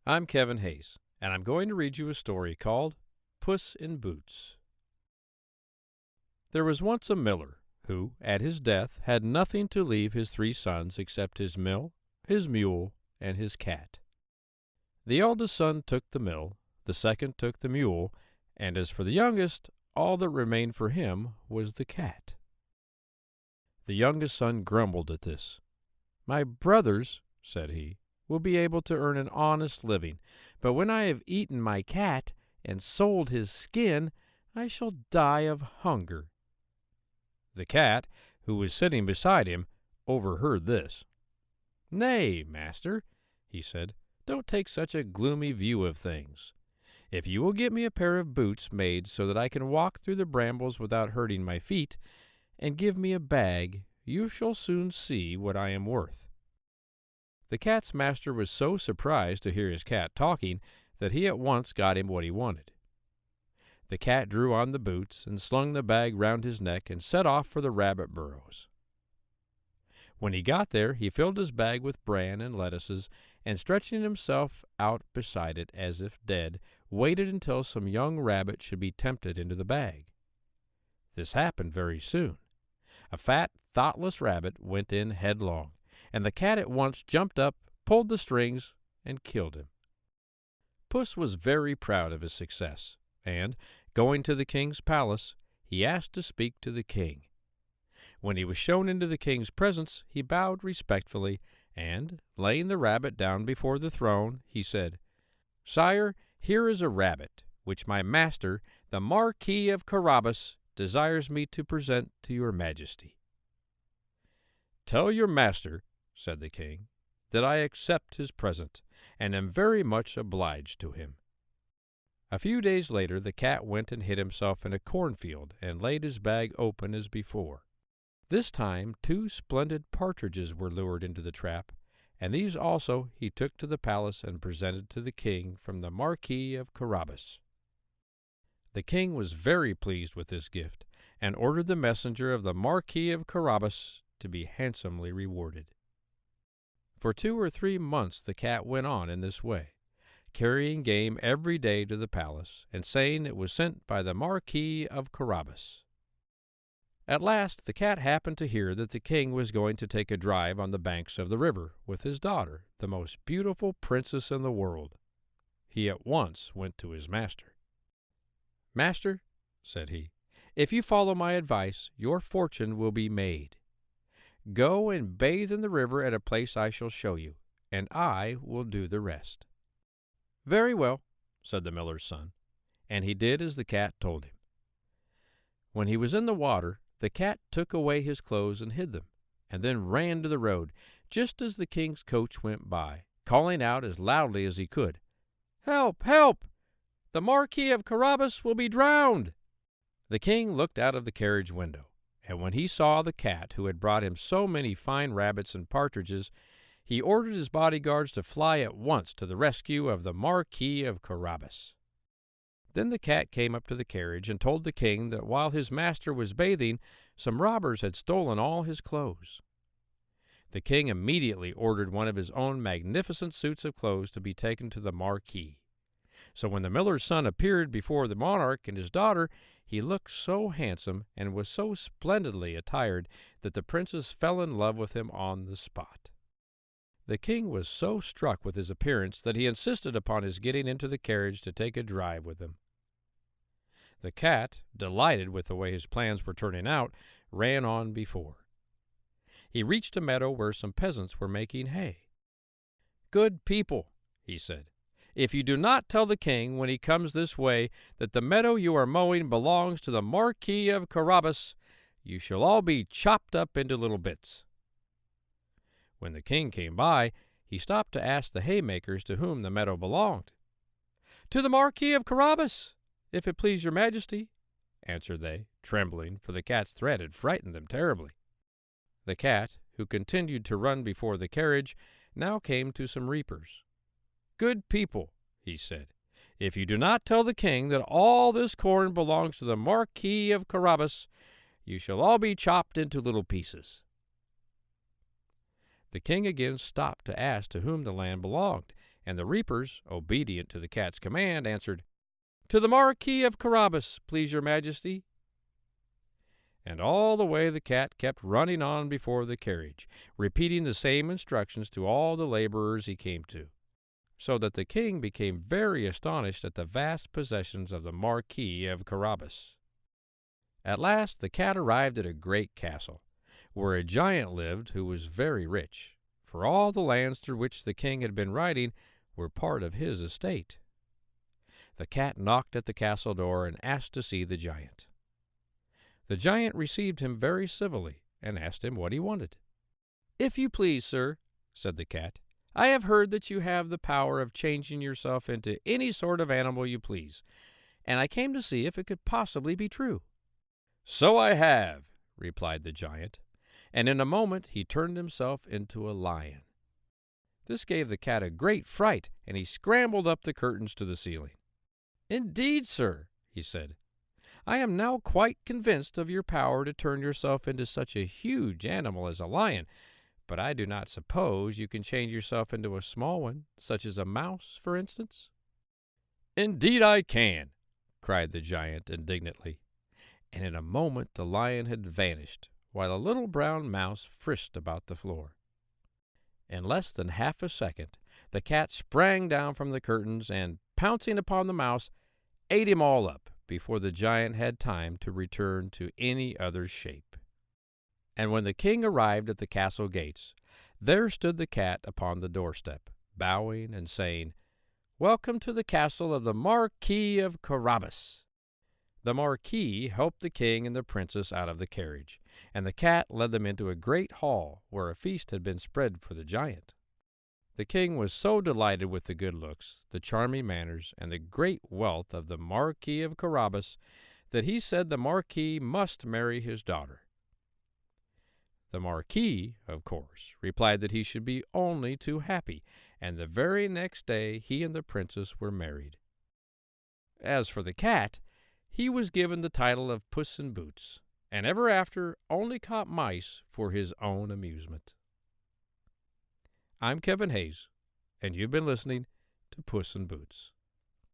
I'm Kevin Hayes, and I'm going to read you a story called Puss in Boots. There was once a miller who, at his death, had nothing to leave his 3 sons except his mill, his mule, and his cat. The eldest son took the mill, the second took the mule, and as for the youngest, all that remained for him was the cat. The youngest son grumbled at this. "My brothers," said he, "will be able to earn an honest living, but when I have eaten my cat and sold his skin, I shall die of hunger." The cat, who was sitting beside him, overheard this. "Nay, master," he said, "don't take such a gloomy view of things. If you will get me a pair of boots made so that I can walk through the brambles without hurting my feet, and give me a bag, you shall soon see what I am worth." The cat's master was so surprised to hear his cat talking that he at once got him what he wanted. The cat drew on the boots and slung the bag round his neck and set off for the rabbit burrows. When he got there, he filled his bag with bran and lettuces, and stretching himself out beside it as if dead, waited until some young rabbit should be tempted into the bag. This happened very soon. A fat, thoughtless rabbit went in headlong, and the cat at once jumped up, pulled the strings, and killed him. Puss was very proud of his success, and, going to the king's palace, he asked to speak to the king. When he was shown into the king's presence, he bowed respectfully, and, laying the rabbit down before the throne, he said, "Sire, here is a rabbit, which my master, the Marquis of Carabas, desires me to present to your majesty." "Tell your master," said the king, "that I accept his present, and am very much obliged to him." A few days later the cat went and hid himself in a cornfield and laid his bag open as before. This time 2 splendid partridges were lured into the trap, and these also he took to the palace and presented to the king from the Marquis of Carabas. The king was very pleased with this gift, and ordered the messenger of the Marquis of Carabas to be handsomely rewarded. For 2 or 3 months the cat went on in this way, carrying game every day to the palace, and saying it was sent by the Marquis of Carabas. At last the cat happened to hear that the king was going to take a drive on the banks of the river with his daughter, the most beautiful princess in the world. He at once went to his master. "Master," said he, "if you follow my advice, your fortune will be made. Go and bathe in the river at a place I shall show you, and I will do the rest." "Very well," said the miller's son, and he did as the cat told him. When he was in the water, the cat took away his clothes and hid them, and then ran to the road, just as the king's coach went by, calling out as loudly as he could, "Help! Help! The Marquis of Carabas will be drowned!" The king looked out of the carriage window, and when he saw the cat who had brought him so many fine rabbits and partridges, he ordered his bodyguards to fly at once to the rescue of the Marquis of Carabas. Then the cat came up to the carriage and told the king that while his master was bathing, some robbers had stolen all his clothes. The king immediately ordered one of his own magnificent suits of clothes to be taken to the Marquis. So when the miller's son appeared before the monarch and his daughter, he looked so handsome and was so splendidly attired that the princess fell in love with him on the spot. The king was so struck with his appearance that he insisted upon his getting into the carriage to take a drive with him. The cat, delighted with the way his plans were turning out, ran on before. He reached a meadow where some peasants were making hay. "Good people," he said, "if you do not tell the king when he comes this way that the meadow you are mowing belongs to the Marquis of Carabas, you shall all be chopped up into little bits." When the king came by, he stopped to ask the haymakers to whom the meadow belonged. "To the Marquis of Carabas, if it please your majesty," answered they, trembling, for the cat's threat had frightened them terribly. The cat, who continued to run before the carriage, now came to some reapers. "Good people," he said, "if you do not tell the king that all this corn belongs to the Marquis of Carabas, you shall all be chopped into little pieces." The king again stopped to ask to whom the land belonged, And the reapers, obedient to the cat's command, answered, "To the Marquis of Carabas, please your majesty." And all the way the cat kept running on before the carriage, repeating the same instructions to all the laborers he came to, so that the king became very astonished at the vast possessions of the Marquis of Carabas. At last the cat arrived at a great castle, where a giant lived who was very rich, for all the lands through which the king had been riding were part of his estate. The cat knocked at the castle door and asked to see the giant. The giant received him very civilly and asked him what he wanted. "If you please, sir," said the cat, "I have heard that you have the power of changing yourself into any sort of animal you please, and I came to see if it could possibly be true." "So I have," replied the giant, and in a moment he turned himself into a lion. This gave the cat a great fright, and he scrambled up the curtains to the ceiling. "Indeed, sir," he said, "I am now quite convinced of your power to turn yourself into such a huge animal as a lion, but I do not suppose you can change yourself into a small one, such as a mouse, for instance." "Indeed I can," cried the giant indignantly, and in a moment the lion had vanished, while a little brown mouse frisked about the floor. In less than half a second the cat sprang down from the curtains and, pouncing upon the mouse, ate him all up before the giant had time to return to any other shape. And when the king arrived at the castle gates, there stood the cat upon the doorstep, bowing and saying, "Welcome to the castle of the Marquis of Carabas." The Marquis helped the king and the princess out of the carriage, and the cat led them into a great hall where a feast had been spread for the giant. The king was so delighted with the good looks, the charming manners, and the great wealth of the Marquis of Carabas that he said the Marquis must marry his daughter. The Marquis, of course, replied that he should be only too happy, and the very next day he and the princess were married. As for the cat, he was given the title of Puss in Boots, and ever after only caught mice for his own amusement. I'm Kevin Hayes, and you've been listening to Puss in Boots.